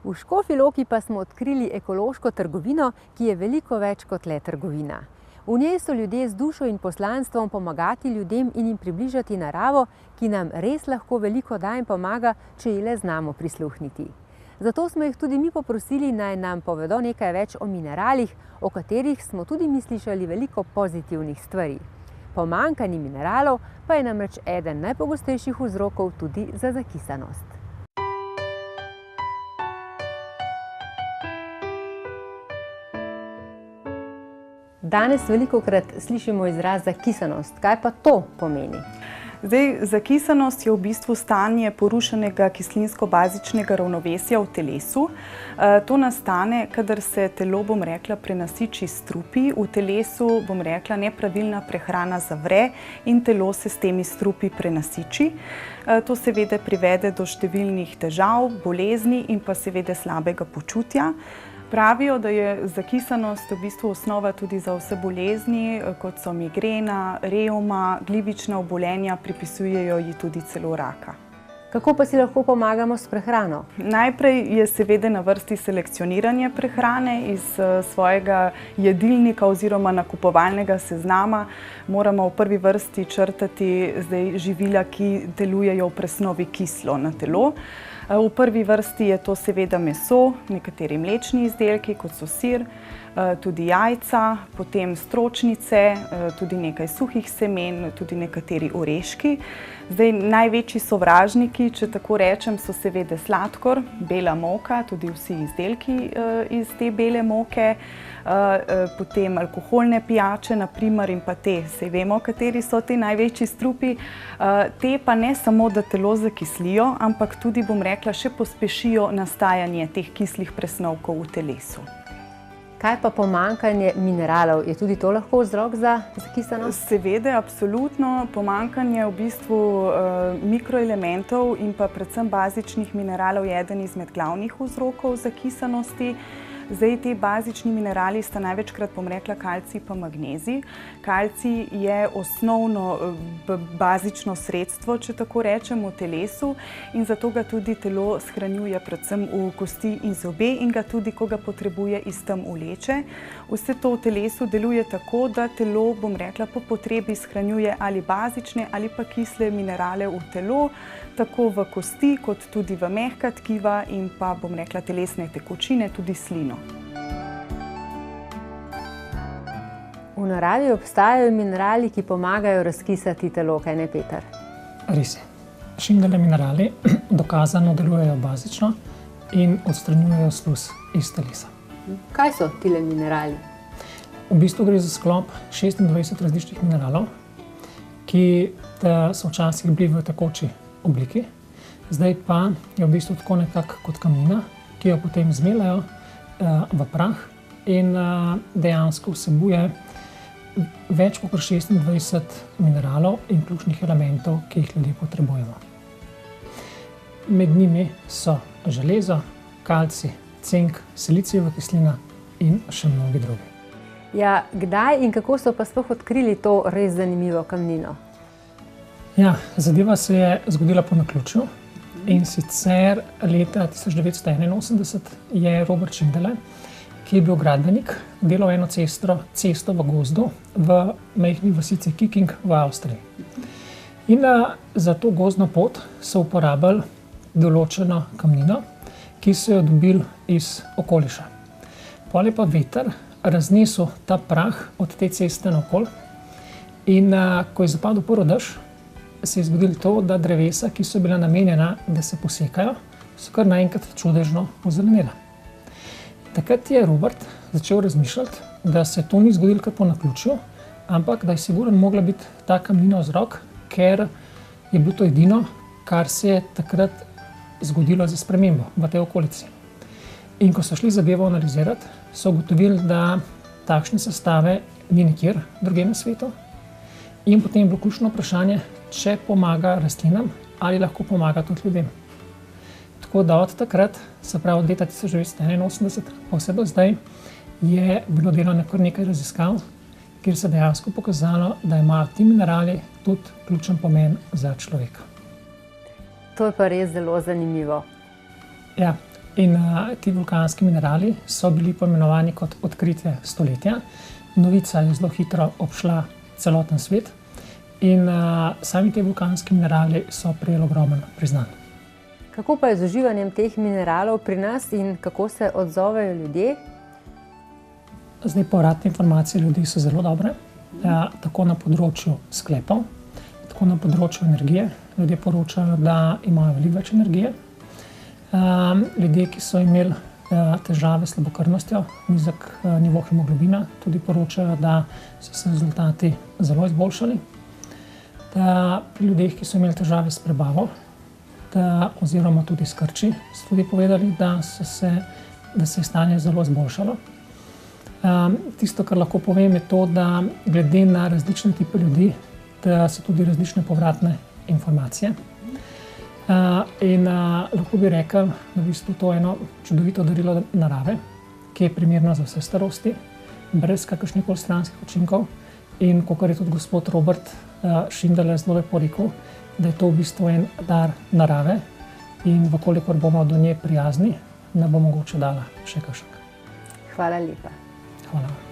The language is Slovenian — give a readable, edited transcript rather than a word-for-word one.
V Škofji Loki pa smo odkrili ekološko trgovino, ki je veliko več kot le trgovina. V njej so ljudje z dušo in poslanstvom pomagati ljudem in jim približati naravo, ki nam res lahko veliko da in pomaga, če ji le znamo prisluhniti. Zato smo jih tudi mi poprosili, naj nam povedo nekaj več o mineralih, o katerih smo tudi mi slišali veliko pozitivnih stvari. Pomanjkanje mineralov pa je namreč eden najpogostejših vzrokov tudi za zakisanost. Danes velikokrat slišimo izraz zakisanost. Kaj pa to pomeni? Zakisanost je v bistvu stanje porušenega kislinsko-bazičnega ravnovesja v telesu. To nastane, kadar se telo, prenasiči s strupi, v telesu, nepravilna prehrana zavre in telo se s temi strupi prenasiči. To seveda privede do številnih težav, bolezni in pa seveda slabega počutja. Pravijo, da je zakisanost v bistvu osnova tudi za vse bolezni, kot so migrena, revma, glivična obolenja, pripisujejo ji tudi celo raka. Kako pa si lahko pomagamo s prehrano? Najprej je seveda na vrsti selekcioniranje prehrane iz svojega jedilnika oziroma nakupovalnega seznama. Moramo v prvi vrsti črtati živila, ki delujejo v presnovi kislo na telo. V prvi vrsti je to seveda meso, nekateri mlečni izdelki, kot so sir, tudi jajca, potem stročnice, tudi nekaj suhih semen, tudi nekateri oreški. Največji sovražniki, če tako rečem, so seveda sladkor, bela moka, tudi vsi izdelki iz te bele moke, potem alkoholne pijače, naprimer, in pa te, saj vemo, kateri so ti največji strupi. Te pa ne samo, da telo zakislijo, ampak tudi, še pospešijo nastajanje teh kislih presnovkov v telesu. Kaj pa pomanjkanje mineralov? Je tudi to lahko vzrok za zakisanost? Seveda, absolutno. Pomanjkanje v bistvu mikroelementov in pa predvsem bazičnih mineralov je eden izmed glavnih vzrokov zakisanosti. Ti bazični minerali sta največkrat, kalcij pa magnezij. Kalcij je osnovno bazično sredstvo, če tako rečem, v telesu in zato ga tudi telo shranjuje predvsem v kosti in zobe in ga tudi, ko ga potrebuje, iz tam vleče. Vse to v telesu deluje tako, da telo, po potrebi shranjuje ali bazične ali pa kisle minerale v telo, tako v kosti, kot tudi v mehka tkiva in pa, telesne tekočine, tudi slino. V naravi obstajajo minerali, ki pomagajo razkisati telo, kaj ne, Peter? Res je. Številni minerali dokazano delujejo bazično in odstranjujejo sluz iz telesa. Kaj so tile minerali? V bistvu gre za sklop 26 različnih mineralov, ki so včasih bili v tekoči obliki. Zdaj pa je v bistvu tako nekako kot kamnina, ki jo potem zmeljajo v prah in dejansko vsebuje več kot 26 mineralov in ključnih elementov, ki jih ljudje potrebujemo. Med njimi so železo, kalcij, cink, silicijeva kislina in še mnogi drugi. Ja, kdaj in kako so pa sploh odkrili to res zanimivo kamnino? Ja, zadeva se je zgodila po naključju in sicer leta 1981 je Robert Schindler, ki je bil gradbenik, delal eno cesto v gozdu v majhni vasici Kiking v Avstriji. In za to gozdno pot so uporabili določeno kamnino, ki so jo dobili iz okoliša. Pol je pa veter raznesel ta prah od te ceste naokoli in ko je zapadel prvi dež, se je zgodilo to, da drevesa, ki so bila namenjena, da se posekajo, so kar naenkrat čudežno ozelenela. Takrat je Robert začel razmišljati, da se to ni zgodilo kar po naključju, ampak da je sigurno mogla biti ta kamnina vzrok, ker je bilo to edino, kar se je takrat zgodilo za spremembo v tej okolici. In ko so šli zadevo analizirati, so ugotovili, da takšne sestave ni nikjer drugje na svetu. In potem je bilo ključno vprašanje, če pomaga rastlinam ali lahko pomaga tudi ljudem. Tako da od takrat, se pravi od leta 1981, pa vse do zdaj, je bilo delano kar nekaj raziskav, kjer se je dejansko pokazalo, da imajo ti minerali tudi ključen pomen za človeka. To je pa res zelo zanimivo. Ja, In ti vulkanski minerali so bili poimenovani kot odkritje stoletja. Novica je zelo hitro obšla celoten svet in sami ti vulkanski minerali so prejeli ogromen priznanj. Kako pa je z uživanjem teh mineralov pri nas in kako se odzovejo ljudje? Zdaj, povratne informacije ljudi so zelo dobre, tako na področju sklepov, tako na področju energije. Ljudje poročajo, da imajo veliko več energije. Ljudje, ki so imeli težave s slabokrvnostjo, nizek nivo hemoglobina, tudi poročajo, da so se rezultati zelo izboljšali. Pri ljudeh, ki so imeli težave s prebavo, oziroma tudi s krči, so tudi povedali, da se je stanje zelo izboljšalo. Tisto, kar lahko povem, je to, da glede na različne tipe ljudi, da so tudi različne povratne informacije. In lahko bi rekel, da v bistvu to je eno čudovito darilo narave, ki je primerno za vse starosti, brez kakršnihkoli stranskih učinkov. In kakor je tudi gospod Robert Schindler zelo lepo rekel, da je to v bistvu en dar narave in vkolikor bomo do nje prijazni, ne bo mogoče dala še kakšen. Hvala lepa. Hvala.